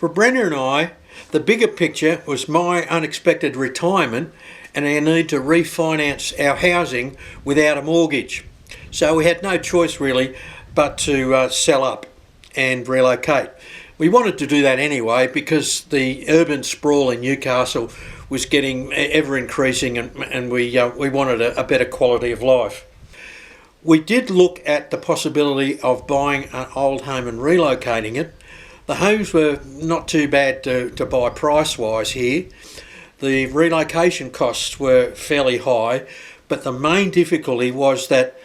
For Brenda and I, the bigger picture was my unexpected retirement and our need to refinance our housing without a mortgage. So we had no choice really but to sell up and relocate. We wanted to do that anyway because the urban sprawl in Newcastle was getting ever increasing, and we wanted a better quality of life. We did look at the possibility of buying an old home and relocating it. The homes were not too bad to buy price-wise here. The relocation costs were fairly high, but the main difficulty was that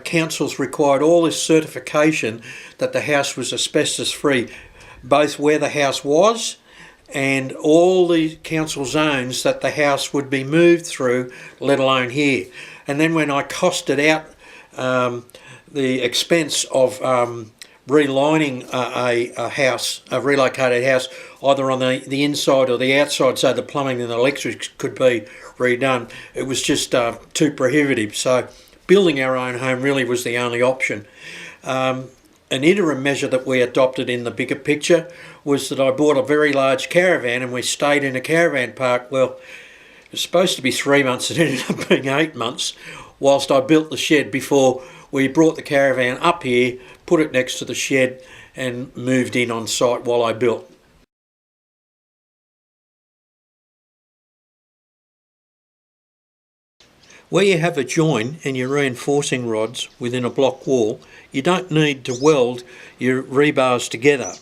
councils required all this certification that the house was asbestos-free, both where the house was and all the council zones that the house would be moved through, let alone here. And then when I costed out the expense of relining a house, a relocated house, either on the inside or the outside, so the plumbing and the electrics could be redone, it was just too prohibitive. So building our own home really was the only option. An interim measure that we adopted in the bigger picture was that I bought a very large caravan and we stayed in a caravan park. Well, it was supposed to be 3 months, it ended up being 8 months, whilst I built the shed before we brought the caravan up here, put it next to the shed and moved in on site while I built. Where you have a join and your reinforcing rods within a block wall, you don't need to weld your rebars together,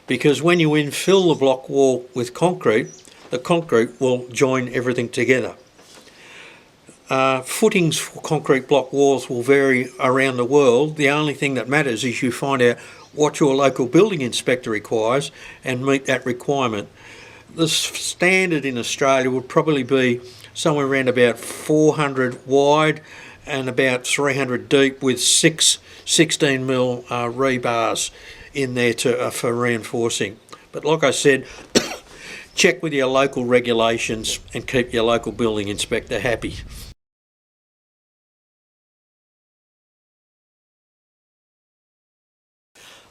because when you infill the block wall with concrete, the concrete will join everything together. Footings for concrete block walls will vary around the world. The only thing that matters is you find out what your local building inspector requires and meet that requirement. The standard in Australia would probably be somewhere around about 400 wide and about 300 deep, with 16mm rebars in there for reinforcing. But like I said, check with your local regulations and keep your local building inspector happy.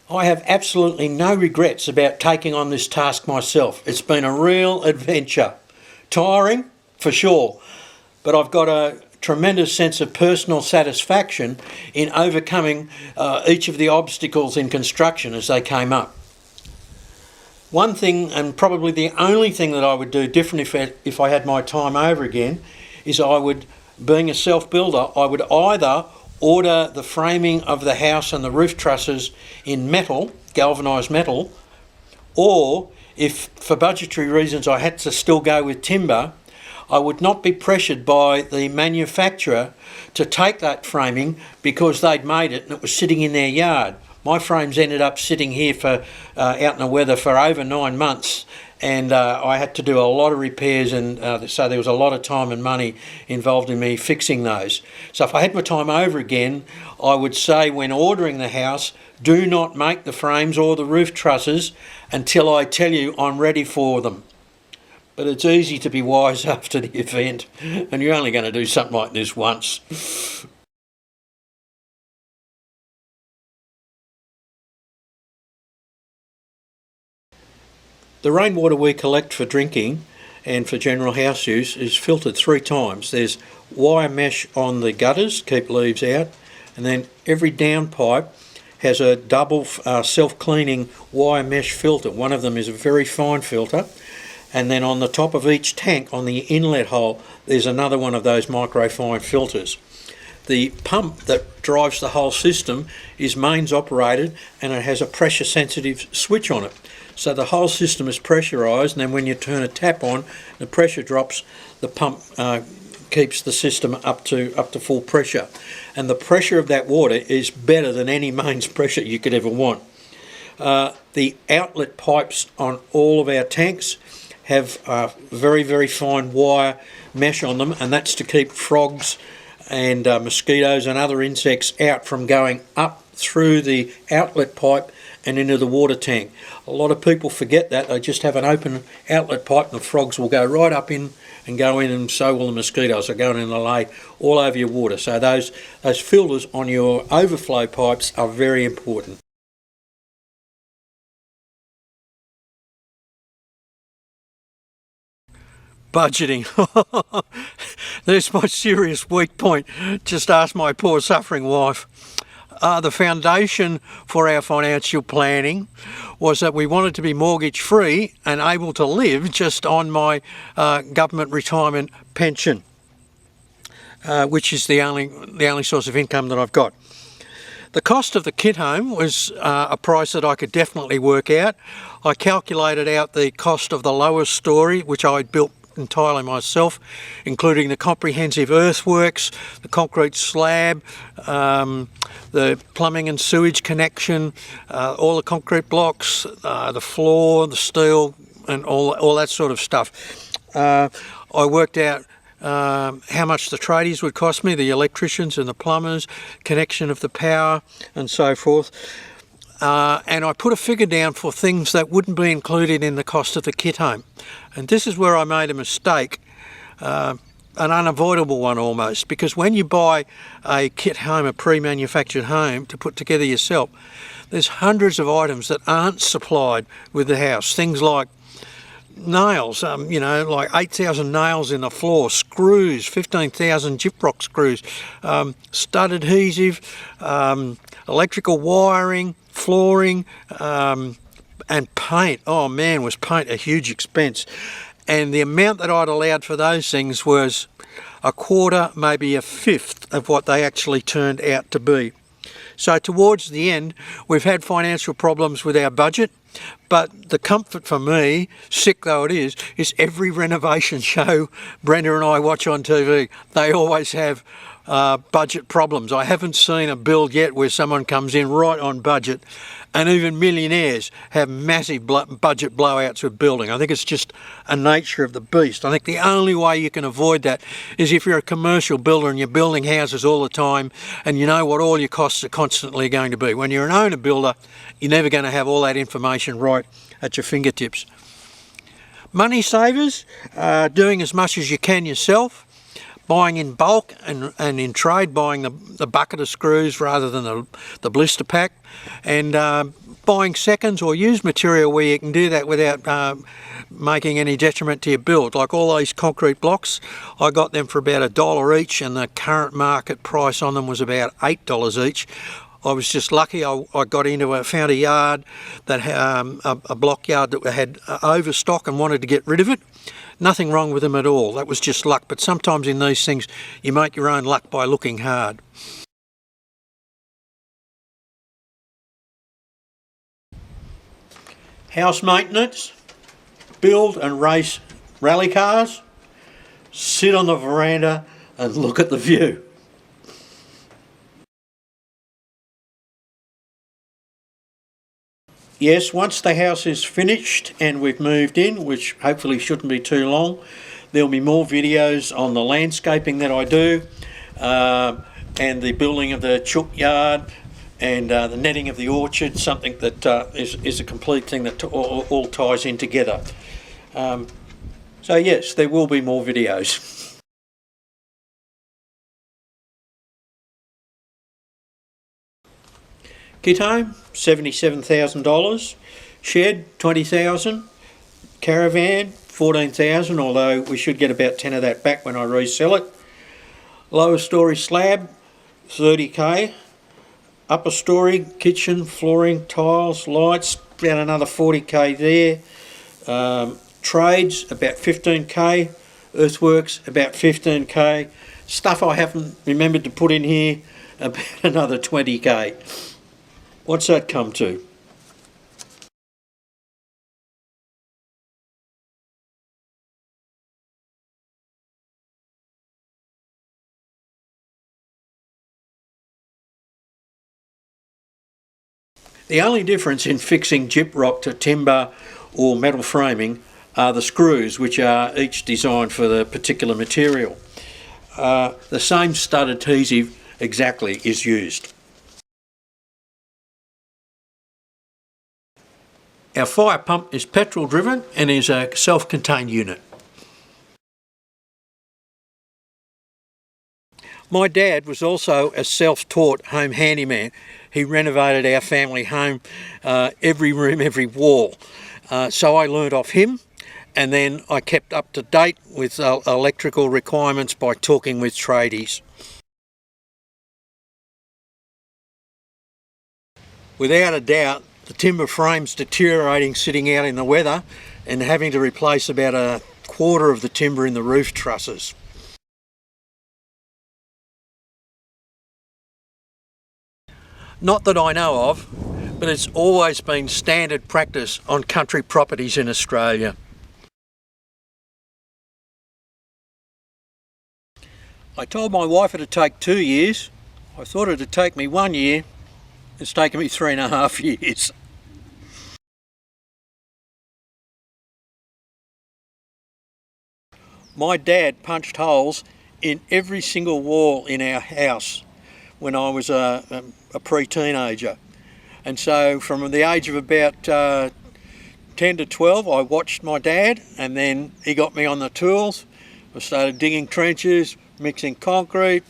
I have absolutely no regrets about taking on this task myself. It's been a real adventure. Tiring, for sure, but I've got a tremendous sense of personal satisfaction in overcoming each of the obstacles in construction as they came up. One thing, and probably the only thing that I would do different if I had my time over again, is being a self-builder, I would either order the framing of the house and the roof trusses in metal, galvanised metal, or if for budgetary reasons I had to still go with timber, I would not be pressured by the manufacturer to take that framing because they'd made it and it was sitting in their yard. My frames ended up sitting here for out in the weather for over 9 months, and I had to do a lot of repairs, and so there was a lot of time and money involved in me fixing those. So if I had my time over again, I would say when ordering the house, do not make the frames or the roof trusses until I tell you I'm ready for them. But it's easy to be wise after the event, and you're only going to do something like this once. The rainwater we collect for drinking and for general house use is filtered 3 times. There's wire mesh on the gutters, keep leaves out, and then every downpipe has a double self-cleaning wire mesh filter. One of them is a very fine filter, and then on the top of each tank, on the inlet hole, there's another one of those microfine filters. The pump that drives the whole system is mains operated, and it has a pressure sensitive switch on it. So the whole system is pressurised, and then when you turn a tap on, the pressure drops, the pump keeps the system up to full pressure. And the pressure of that water is better than any mains pressure you could ever want. The outlet pipes on all of our tanks have very, very fine wire mesh on them, and that's to keep frogs and mosquitoes and other insects out from going up through the outlet pipe and into the water tank. A lot of people forget that. They just have an open outlet pipe and the frogs will go right up in and go in, and so will the mosquitoes. They're going in and lay all over your water. So those filters on your overflow pipes are very important. Budgeting. There's my serious weak point. Just ask my poor suffering wife. The foundation for our financial planning was that we wanted to be mortgage free and able to live just on my government retirement pension, which is the only source of income that I've got. The cost of the kit home was a price that I could definitely work out. I calculated out the cost of the lowest story, which I had built entirely myself, including the comprehensive earthworks, the concrete slab, the plumbing and sewage connection, all the concrete blocks, the floor, the steel, and all that sort of stuff. I worked out how much the tradies would cost me, the electricians and the plumbers, connection of the power and so forth. And I put a figure down for things that wouldn't be included in the cost of the kit home. And this is where I made a mistake, an unavoidable one almost, because when you buy a kit home, a pre-manufactured home to put together yourself, there's hundreds of items that aren't supplied with the house. Things like nails, like 8,000 nails in the floor, screws, 15,000 gyprock screws, stud adhesive, electrical wiring, flooring, and paint. Oh man, was paint a huge expense. And the amount that I'd allowed for those things was a quarter, maybe a fifth of what they actually turned out to be. So towards the end, we've had financial problems with our budget, but the comfort for me, sick though it is every renovation show Brenda and I watch on TV, they always have budget problems. I haven't seen a build yet where someone comes in right on budget, and even millionaires have massive budget blowouts with building. I think it's just a nature of the beast. I think the only way you can avoid that is if you're a commercial builder and you're building houses all the time and you know what all your costs are constantly going to be. When you're an owner builder, you're never going to have all that information right at your fingertips. Money savers, doing as much as you can yourself, buying in bulk and in trade, buying the bucket of screws rather than the blister pack, and buying seconds or used material where you can do that without making any detriment to your build. Like all these concrete blocks, I got them for about $1 each, and the current market price on them was about $8 each. I was just lucky. I found a yard that had a block yard that had overstock and wanted to get rid of it. Nothing wrong with them at all. That was just luck. But sometimes in these things, you make your own luck by looking hard. House maintenance, build and race rally cars, sit on the veranda and look at the view. Yes, once the house is finished and we've moved in, which hopefully shouldn't be too long, there'll be more videos on the landscaping that I do, and the building of the chook yard, and the netting of the orchard, something that is a complete thing that all ties in together. So yes, there will be more videos. Kit home, $77,000. Shed, $20,000. Caravan, $14,000, although we should get about 10 of that back when I resell it. Lower story slab, $30K. Upper story, kitchen, flooring, tiles, lights, about another $40K there. Trades, about $15K. Earthworks, about $15K. Stuff I haven't remembered to put in here, about another $20K. What's that come to? The only difference in fixing gyprock to timber or metal framing are the screws, which are each designed for the particular material. The same stud adhesive exactly is used. Our fire pump is petrol driven and is a self-contained unit. My dad was also a self-taught home handyman. He renovated our family home, every room, every wall. So I learnt off him, and then I kept up to date with electrical requirements by talking with tradies. Without a doubt, the timber frame's deteriorating sitting out in the weather and having to replace about a quarter of the timber in the roof trusses. Not that I know of, but it's always been standard practice on country properties in Australia. I told my wife it'd take 2 years. I thought it'd take me 1 year. It's taken me 3.5 years. My dad punched holes in every single wall in our house when I was a pre-teenager. And so from the age of about 10 to 12, I watched my dad, and then he got me on the tools. I started digging trenches, mixing concrete,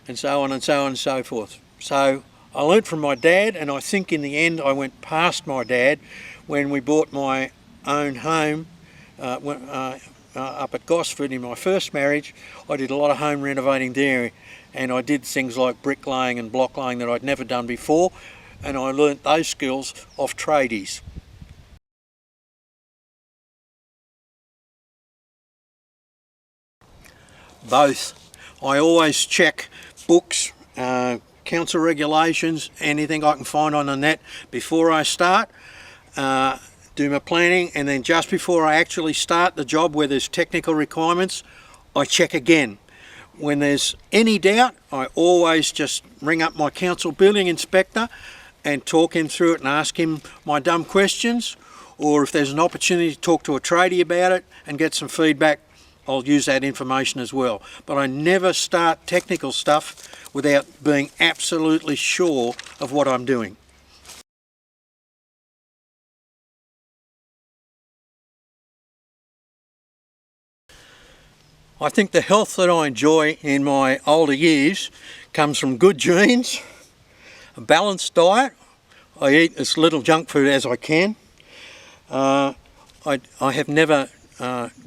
and so on and so on and so forth. So I learnt from my dad, and I think in the end I went past my dad when we bought my own home up at Gosford in my first marriage. I did a lot of home renovating there, and I did things like bricklaying and block laying that I'd never done before, and I learnt those skills off tradies. Both. I always check books, council regulations, anything I can find on the net before I start, do my planning, and then just before I actually start the job where there's technical requirements, I check again. When there's any doubt, I always just ring up my council building inspector and talk him through it and ask him my dumb questions, or if there's an opportunity to talk to a tradie about it and get some feedback, I'll use that information as well. But I never start technical stuff without being absolutely sure of what I'm doing. I think the health that I enjoy in my older years comes from good genes, a balanced diet. I eat as little junk food as I can. I have never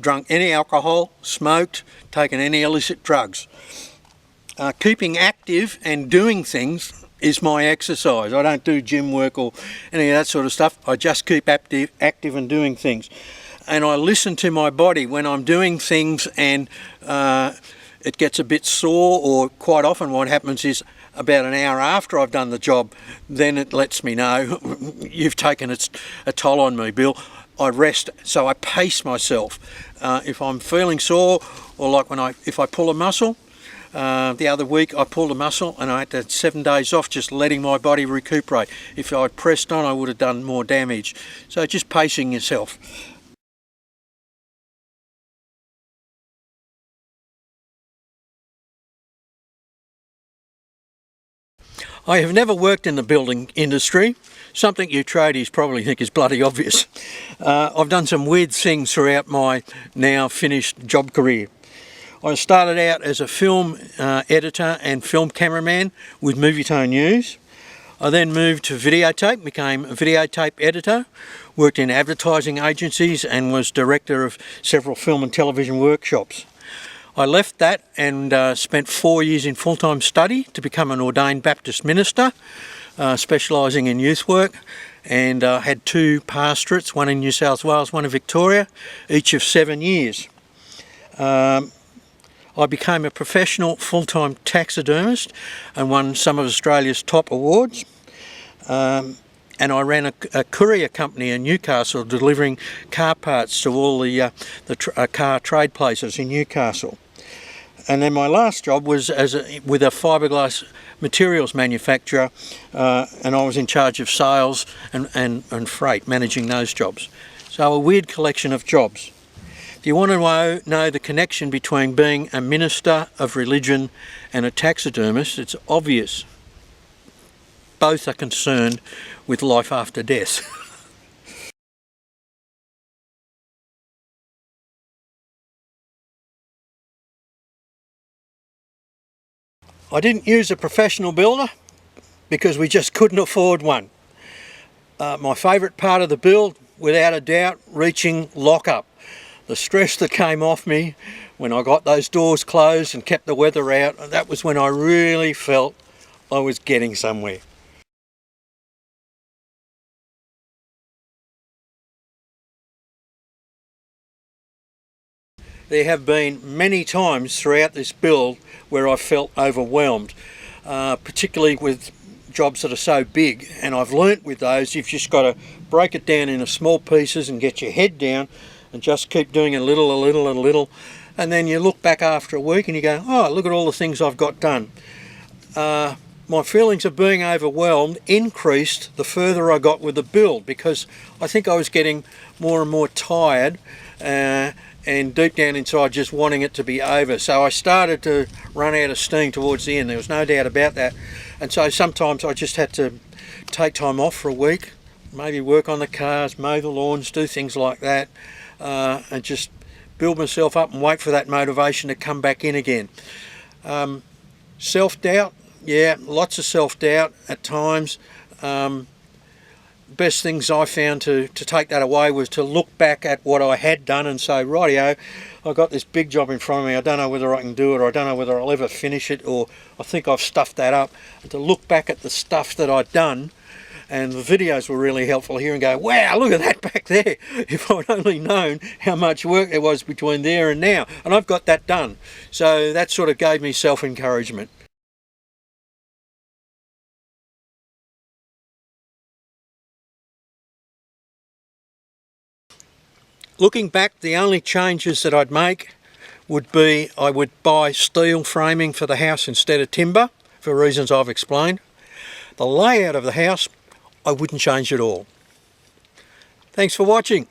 drunk any alcohol, smoked, taken any illicit drugs. Keeping active and doing things is my exercise. I don't do gym work or any of that sort of stuff. I just keep active and doing things. And I listen to my body when I'm doing things and it gets a bit sore, or quite often what happens is about an hour after I've done the job, then it lets me know, you've taken a toll on me, Bill. I rest, so I pace myself. If I'm feeling sore, or like if I pull a muscle, the other week I pulled a muscle and I had to have 7 days off just letting my body recuperate. If I'd pressed on, I would have done more damage. So just pacing yourself. I have never worked in the building industry, something you tradies probably think is bloody obvious. I've done some weird things throughout my now finished job career. I started out as a film editor and film cameraman with Movietone News. I then moved to videotape, became a videotape editor, worked in advertising agencies and was director of several film and television workshops. I left that and spent 4 years in full-time study to become an ordained Baptist minister, specialising in youth work, and had 2 pastorates, one in New South Wales, one in Victoria, each of 7 years. I became a professional full-time taxidermist and won some of Australia's top awards. And I ran a courier company in Newcastle, delivering car parts to all the car trade places in Newcastle. And then my last job was with a fiberglass materials manufacturer, and I was in charge of sales and freight, managing those jobs. So a weird collection of jobs. Do you want to know the connection between being a minister of religion and a taxidermist? It's obvious. Both are concerned with life after death. I didn't use a professional builder because we just couldn't afford one. My favourite part of the build, without a doubt, reaching lock-up. the stress that came off me when I got those doors closed and kept the weather out, that was when I really felt I was getting somewhere. There have been many times throughout this build where I felt overwhelmed, particularly with jobs that are so big, and I've learnt with those you've just got to break it down into small pieces and get your head down and just keep doing a little, and then you look back after a week and you go, oh, look at all the things I've got done. My feelings of being overwhelmed increased the further I got with the build, because I think I was getting more and more tired and deep down inside just wanting it to be over. So I started to run out of steam towards the end. There was no doubt about that. And so sometimes I just had to take time off for a week, maybe work on the cars, mow the lawns, do things like that, and just build myself up and wait for that motivation to come back in again. Self-doubt, yeah, lots of self-doubt at times. Best things I found to take that away was to look back at what I had done and say, rightio, I've got this big job in front of me, I don't know whether I can do it, or I don't know whether I'll ever finish it, or I think I've stuffed that up. And to look back at the stuff that I'd done, and the videos were really helpful here, and go, wow, look at that back there. If I'd only known how much work there was between there and now. And I've got that done. So that sort of gave me self-encouragement. Looking back, the only changes that I'd make would be I would buy steel framing for the house instead of timber, for reasons I've explained. The layout of the house, I wouldn't change at all. Thanks for watching.